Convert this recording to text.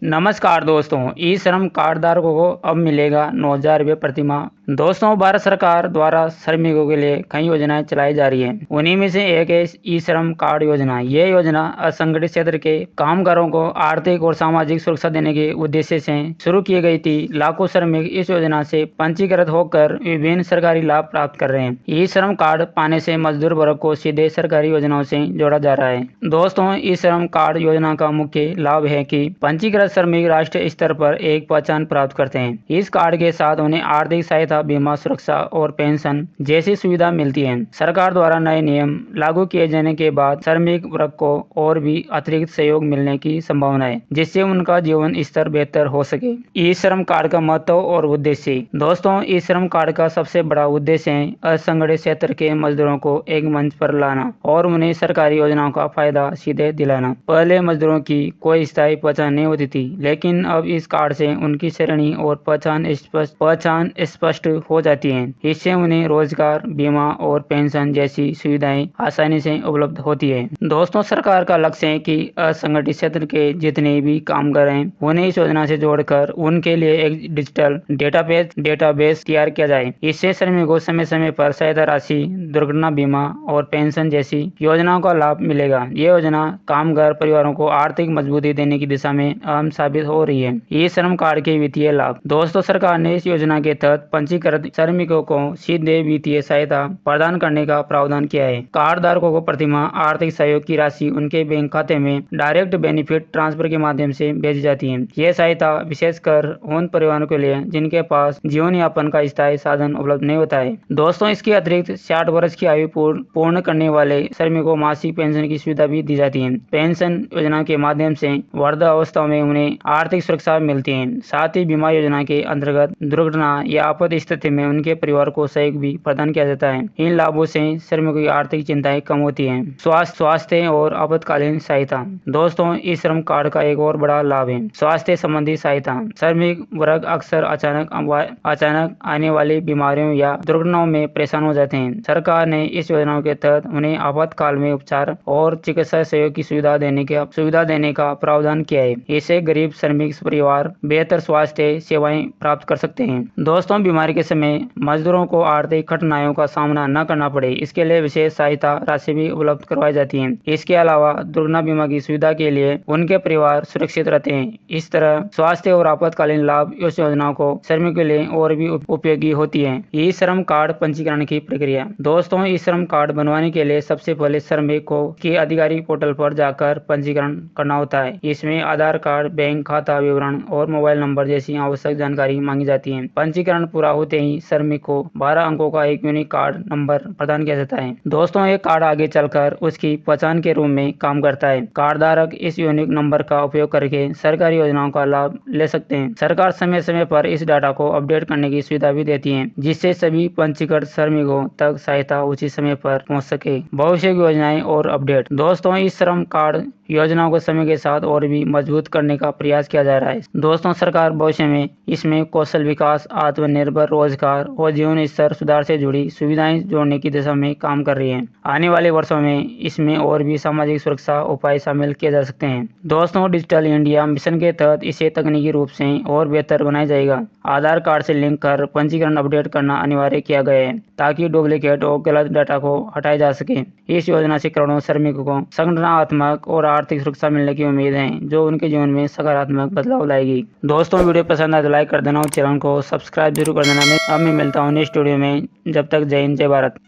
नमस्कार दोस्तों, ई श्रम कार्ड धारकों को अब मिलेगा 9,000 रुपये प्रति माह। दोस्तों, भारत सरकार द्वारा श्रमिकों के लिए कई योजनाएं चलाई जा रही हैं। उन्हीं में से एक है ई श्रम कार्ड योजना। ये योजना असंगठित क्षेत्र के कामगारों को आर्थिक और सामाजिक सुरक्षा देने के उद्देश्य से शुरू की गई थी। लाखों श्रमिक इस योजना से पंजीकृत होकर विभिन्न सरकारी लाभ प्राप्त कर रहे हैं। ई श्रम कार्ड पाने से मजदूर वर्ग को सीधे सरकारी योजनाओं से जोड़ा जा रहा है। दोस्तों, ई श्रम कार्ड योजना का मुख्य लाभ है कि पंजीकृत श्रमिक राष्ट्रीय स्तर पर एक पहचान प्राप्त करते हैं। इस कार्ड के साथ उन्हें आर्थिक सहायता, बीमा, सुरक्षा और पेंशन जैसी सुविधा मिलती है। सरकार द्वारा नए नियम लागू किए जाने के बाद श्रमिक वर्ग को और भी अतिरिक्त सहयोग मिलने की संभावना है, जिससे उनका जीवन स्तर बेहतर हो सके। ई श्रम कार्ड का महत्व और उद्देश्य। दोस्तों, ई श्रम कार्ड का सबसे बड़ा उद्देश्य है असंगठित क्षेत्र के मजदूरों को एक मंच पर लाना और उन्हें सरकारी योजनाओं का फायदा सीधे दिलाना। पहले मजदूरों की कोई स्थायी पहचान नहीं होती थी, लेकिन अब इस कार्ड से उनकी श्रेणी और पहचान स्पष्ट हो जाती है। इससे उन्हें रोजगार, बीमा और पेंशन जैसी सुविधाएं आसानी से उपलब्ध होती है। दोस्तों, सरकार का लक्ष्य है कि असंगठित क्षेत्र के जितने भी कामगार हैं, उन्हें इस योजना से जोड़कर उनके लिए एक डिजिटल डेटाबेस तैयार किया जाए। इससे श्रमिकों को समय समय पर सहायता राशि, दुर्घटना बीमा और पेंशन जैसी योजनाओं का लाभ मिलेगा। ये योजना कामगार परिवारों को आर्थिक मजबूती देने की दिशा में अहम साबित हो रही है। ई श्रम कार्ड के वित्तीय लाभ। दोस्तों, सरकार ने इस योजना के तहत पंजीकृत श्रमिकों को सीधे वित्तीय सहायता प्रदान करने का प्रावधान किया है। कार्ड धारकों को प्रतिमाह आर्थिक सहयोग की राशि उनके बैंक खाते में डायरेक्ट बेनिफिट ट्रांसफर के माध्यम से भेजी जाती है। ये सहायता विशेषकर उन परिवारों के लिए जिनके पास जीवन यापन का स्थायी साधन उपलब्ध नहीं होता है। दोस्तों, इसके अतिरिक्त 60 वर्ष की आयु पूर्ण करने वाले श्रमिकों को मासिक पेंशन की सुविधा भी दी जाती है। पेंशन योजना के माध्यम से वृद्धावस्था में उन्हें आर्थिक सुरक्षा मिलती है। साथ ही बीमा योजना के अंतर्गत दुर्घटना या आपात स्थिति में उनके परिवार को सहयोग भी प्रदान किया जाता है। इन लाभों से श्रमिकों की आर्थिक चिंताएं कम होती हैं। स्वास्थ्य और आपातकालीन सहायता। दोस्तों, इस श्रम कार्ड का एक और बड़ा लाभ है स्वास्थ्य संबंधी सहायता। श्रमिक वर्ग अक्सर अचानक आने वाली बीमारियों या दुर्घटनाओं में परेशान हो जाते हैं। सरकार ने इस योजना के तहत उन्हें आपातकाल में उपचार और चिकित्सा सहयोग की सुविधा देने का प्रावधान किया है। इससे गरीब श्रमिक परिवार बेहतर स्वास्थ्य सेवाएं प्राप्त कर सकते हैं। दोस्तों, बीमारी के समय मजदूरों को आर्थिक कठिनाइयों का सामना न करना पड़े, इसके लिए विशेष सहायता राशि भी उपलब्ध करवाई जाती है। इसके अलावा दुर्घटना बीमा की सुविधा के लिए उनके परिवार सुरक्षित रहते हैं। इस तरह स्वास्थ्य और आपातकालीन लाभ इस योजना को श्रमिकों के लिए और भी उपयोगी होती है। ई श्रम कार्ड पंजीकरण की प्रक्रिया। दोस्तों, ई श्रम कार्ड बनवाने के लिए सबसे पहले श्रमिक को के अधिकारी पोर्टल पर जाकर पंजीकरण करना होता है। इसमें आधार कार्ड, बैंक खाता विवरण और मोबाइल नंबर जैसी आवश्यक जानकारी मांगी जाती है। पंजीकरण पूरा होते ही श्रमिक को 12 अंकों का एक यूनिक कार्ड नंबर प्रदान किया जाता है। दोस्तों, ये कार्ड आगे चलकर उसकी पहचान के रूप में काम करता है। कार्ड धारक इस यूनिक नंबर का उपयोग करके सरकारी योजनाओं का लाभ ले सकते हैं। सरकार समय समय पर इस डाटा को अपडेट करने की सुविधा भी देती है, जिससे सभी पंजीकृत श्रमिकों तक सहायता उचित समय पर पहुंच सके। भविष्य की योजनाएं और अपडेट। दोस्तों, इस श्रम कार्ड योजनाओं को समय के साथ और भी मजबूत करने का प्रयास किया जा रहा है। दोस्तों, सरकार भविष्य में इसमें कौशल विकास, आत्मनिर्भर रोजगार और जीवन स्तर सुधार से जुड़ी सुविधाएं जोड़ने की दिशा में काम कर रही है। आने वाले वर्षों में इसमें और भी सामाजिक सुरक्षा उपाय शामिल किए जा सकते हैं। दोस्तों, डिजिटल इंडिया मिशन के तहत इसे तकनीकी रूप से और बेहतर बनाया जाएगा। आधार कार्ड से लिंक कर पंजीकरण अपडेट करना अनिवार्य किया गया है, ताकि डुप्लीकेट और गलत डाटा को हटाया जा सके। इस योजना से करोड़ों श्रमिकों को संगठनात्मक और आर्थिक सुरक्षा मिलने की उम्मीद है, जो उनके जीवन में सकारात्मक बदलाव लाएगी। दोस्तों, वीडियो पसंद आए तो लाइक कर देना और चैनल को सब्सक्राइब जरूर कर देना। मैं मिलता हूँ नेक्स्ट वीडियो में। जब तक जय हिंद, जय भारत।